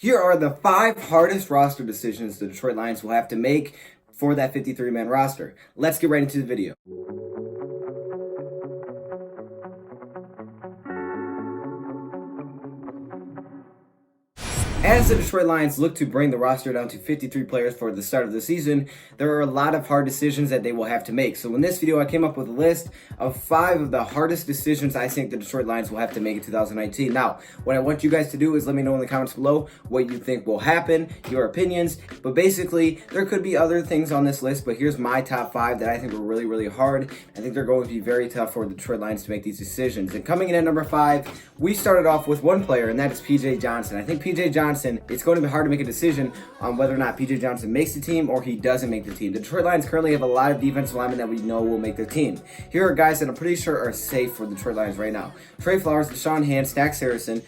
Here are the 5 hardest roster decisions the Detroit Lions will have to make for that 53-man roster. Let's get right into the video. As the Detroit Lions look to bring the roster down to 53 players for the start of the season, there are a lot of hard decisions that they will have to make. So in this video, I came up with a list of 5 of the hardest decisions I think the Detroit Lions will have to make in 2019. Now, what I want you guys to do is let me know in the comments below what you think will happen, your opinions. But basically, there could be other things on this list, but here's my top 5 that I think are really, really hard. I think they're going to be very tough for the Detroit Lions to make these decisions. And coming in at number 5, we started off with one player, and that is PJ Johnson. I think PJ Johnson, it's going to be hard to make a decision on whether or not PJ Johnson makes the team or he doesn't make the team. The Detroit Lions currently have a lot of defensive linemen that we know will make their team. Here are guys that I'm pretty sure are safe for the Detroit Lions right now: Trey Flowers, Deshaun Hand, Stax Harrison,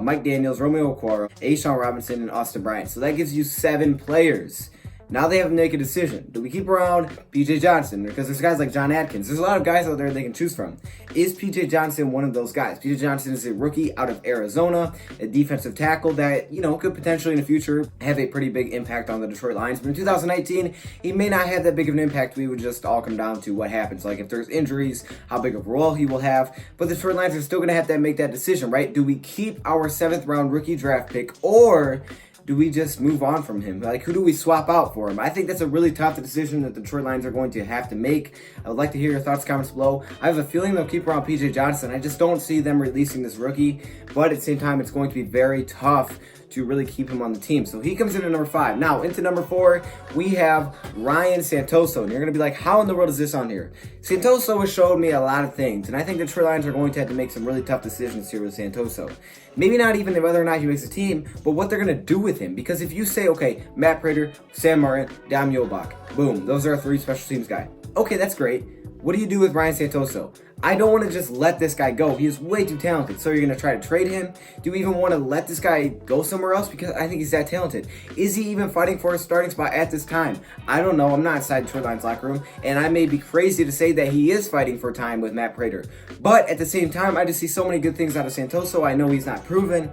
Mike Daniels, Romeo Okwara, A'Shawn Robinson, and Austin Bryant. So that gives you 7 players. Now they have to make a decision. Do we keep around PJ Johnson? Because there's guys like John Atkins. There's a lot of guys out there they can choose from. Is PJ Johnson one of those guys? PJ Johnson is a rookie out of Arizona, a defensive tackle that, could potentially in the future have a pretty big impact on the Detroit Lions. But in 2019, he may not have that big of an impact. We would just all come down to what happens. Like if there's injuries, how big of a role he will have. But the Detroit Lions are still going to have to make that decision, right? Do we keep our 7th round rookie draft pick, or do we just move on from him? Like, who do we swap out for him? I think that's a really tough decision that the Detroit Lions are going to have to make. I would like to hear your thoughts, comments below. I have a feeling they'll keep around PJ Johnson. I just don't see them releasing this rookie, but at the same time, it's going to be very tough to really keep him on the team. So he comes in at number 5. Now, into number 4, we have Ryan Santoso. And you're going to be like, how in the world is this on here? Santoso has showed me a lot of things, and I think the Detroit Lions are going to have to make some really tough decisions here with Santoso. Maybe not even whether or not he makes a team, but what they're going to do with him. Because if you say, okay, Matt Prater, Sam Martin, Dom Yobach, boom, those are our 3 special teams guys. Okay, that's great. What do you do with Ryan Santoso? I don't want to just let this guy go. He is way too talented. So you're going to try to trade him? Do you even want to let this guy go somewhere else? Because I think he's that talented. Is he even fighting for a starting spot at this time? I don't know. I'm not inside Detroit Lions locker room, and I may be crazy to say that he is fighting for time with Matt Prater. But at the same time, I just see so many good things out of Santoso. I know he's not proven.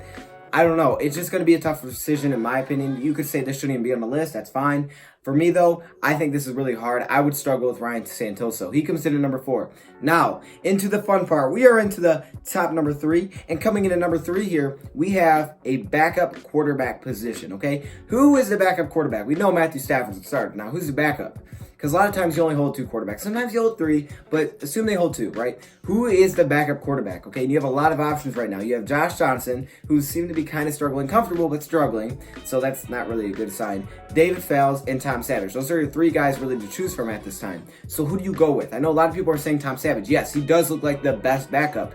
I don't know. It's just going to be a tough decision in my opinion. You could say this shouldn't even be on the list. That's fine. For me, though, I think this is really hard. I would struggle with Ryan Santoso. He comes in at number 4. Now, into the fun part. We are into the top number 3. And coming in at number 3 here, we have a backup quarterback position, okay? Who is the backup quarterback? We know Matthew Stafford's the starter. Now, who's the backup? Because a lot of times you only hold 2 quarterbacks. Sometimes you hold 3, but assume they hold 2, right? Who is the backup quarterback? Okay, and you have a lot of options right now. You have Josh Johnson, who seemed to be kind of struggling, comfortable, but struggling. So that's not really a good sign. David Fales and Tom Savage. Those are your 3 guys really to choose from at this time. So who do you go with? I know a lot of people are saying Tom Savage. Yes, he does look like the best backup,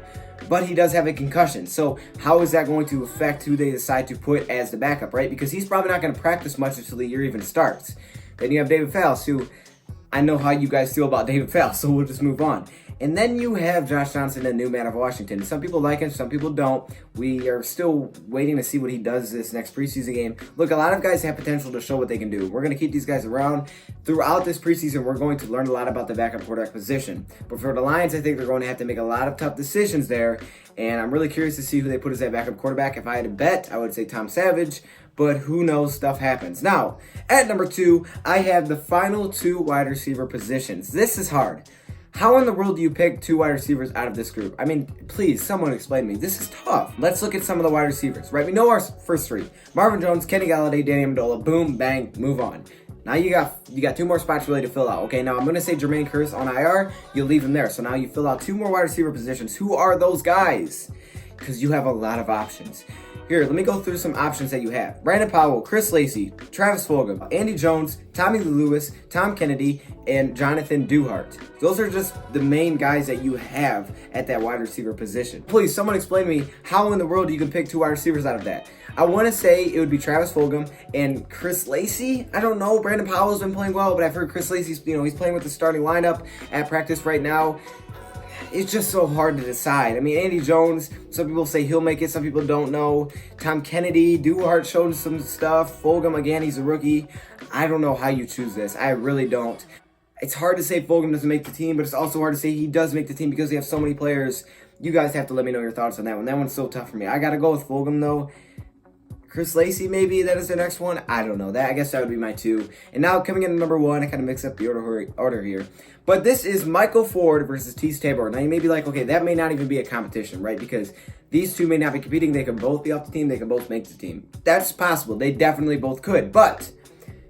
but he does have a concussion. So how is that going to affect who they decide to put as the backup, right? Because he's probably not going to practice much until the year even starts. Then you have David Fales, who I know how you guys feel about David Fales, so we'll just move on. And then you have Josh Johnson, a new man of Washington. Some people like him, some people don't. We are still waiting to see what he does this next preseason game. Look, a lot of guys have potential to show what they can do. We're going to keep these guys around. Throughout this preseason, we're going to learn a lot about the backup quarterback position. But for the Lions, I think they're going to have to make a lot of tough decisions there. And I'm really curious to see who they put as that backup quarterback. If I had to bet, I would say Tom Savage. But who knows, stuff happens. Now, at number 2, I have the final 2 wide receiver positions. This is hard. How in the world do you pick 2 wide receivers out of this group? I mean, please, someone explain to me. This is tough. Let's look at some of the wide receivers, right? We know our first 3. Marvin Jones, Kenny Galladay, Danny Amendola. Boom, bang, move on. Now you got 2 more spots really to fill out. Okay, now I'm going to say Jermaine Kearse on IR. You'll leave him there. So now you fill out 2 more wide receiver positions. Who are those guys? Because you have a lot of options. Here, let me go through some options that you have. Brandon Powell, Chris Lacey, Travis Fulgham, Andy Jones, Tommy Lewis, Tom Kennedy, and Jonathan Duhart. Those are just the main guys that you have at that wide receiver position. Please, someone explain to me how in the world you can pick 2 wide receivers out of that. I want to say it would be Travis Fulgham and Chris Lacey. I don't know. Brandon Powell's been playing well, but I've heard Chris Lacey's, he's playing with the starting lineup at practice right now. It's just so hard to decide. I mean, Andy Jones, some people say he'll make it, some people don't know. Tom Kennedy, Duhart showed some stuff. Fulgham, again, he's a rookie. I don't know how you choose this. I really don't. It's hard to say Fulgham doesn't make the team, but it's also hard to say he does make the team because they have so many players. You guys have to let me know your thoughts on that one. That one's so tough for me. I got to go with Fulgham, though. Chris Lacey, maybe that is the next one. I don't know. I guess that would be my 2. And now coming in at number 1, I kind of mix up the order here. But this is Michael Ford versus Tabor. Now you may be like, okay, that may not even be a competition, right? Because these two may not be competing. They can both be off the team. They can both make the team. That's possible. They definitely both could. But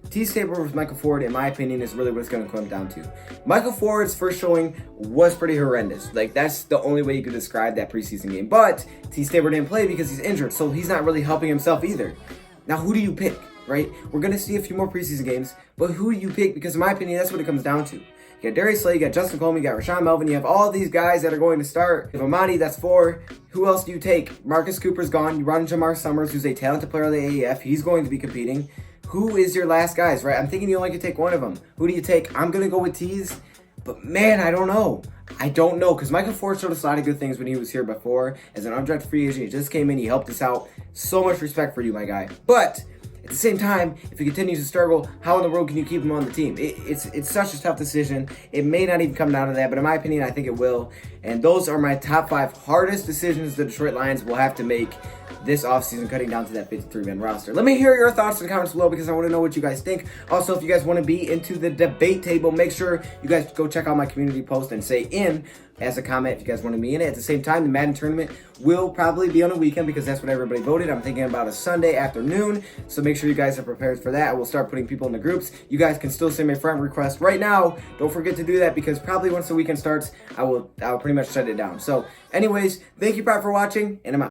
Tabor versus Michael Ford, in my opinion, is really what it's going to come down to. Michael Ford's first showing was pretty horrendous. Like, that's the only way you could describe that preseason game. But Tabor didn't play because he's injured, so he's not really helping himself either. Now, who do you pick, right? We're going to see a few more preseason games, but who do you pick? Because in my opinion, that's what it comes down to. You got Darius Slay, you got Justin Coleman, you got Rashawn Melvin, you have all these guys that are going to start. You have Amani, that's 4. Who else do you take? Marcus Cooper's gone. You run Jamar Summers, who's a talented player of the AAF. He's going to be competing. Who is your last guys, right? I'm thinking you only can take one of them. Who do you take? I'm going to go with Tease, but man, I don't know. I don't know, because Michael Ford showed us a lot of good things when he was here before. As an undrafted free agent, he just came in, he helped us out. So much respect for you, my guy. But at the same time, if he continues to struggle, how in the world can you keep him on the team? It's such a tough decision. It may not even come down to that, but in my opinion, I think it will. And those are my top 5 hardest decisions the Detroit Lions will have to make this offseason, cutting down to that 53-man roster. Let me hear your thoughts in the comments below, because I want to know what you guys think. Also, if you guys want to be into the debate table, make sure you guys go check out my community post and say in as a comment if you guys want to be in it. At the same time, the Madden tournament will probably be on a weekend because that's what everybody voted. I'm thinking about a Sunday afternoon, so make sure you guys are prepared for that. I will start putting people in the groups. You guys can still send me a friend request right now. Don't forget to do that, because probably once the weekend starts, I'll pretty much shut it down. So anyways, thank you, Pat, for watching, and I'm out.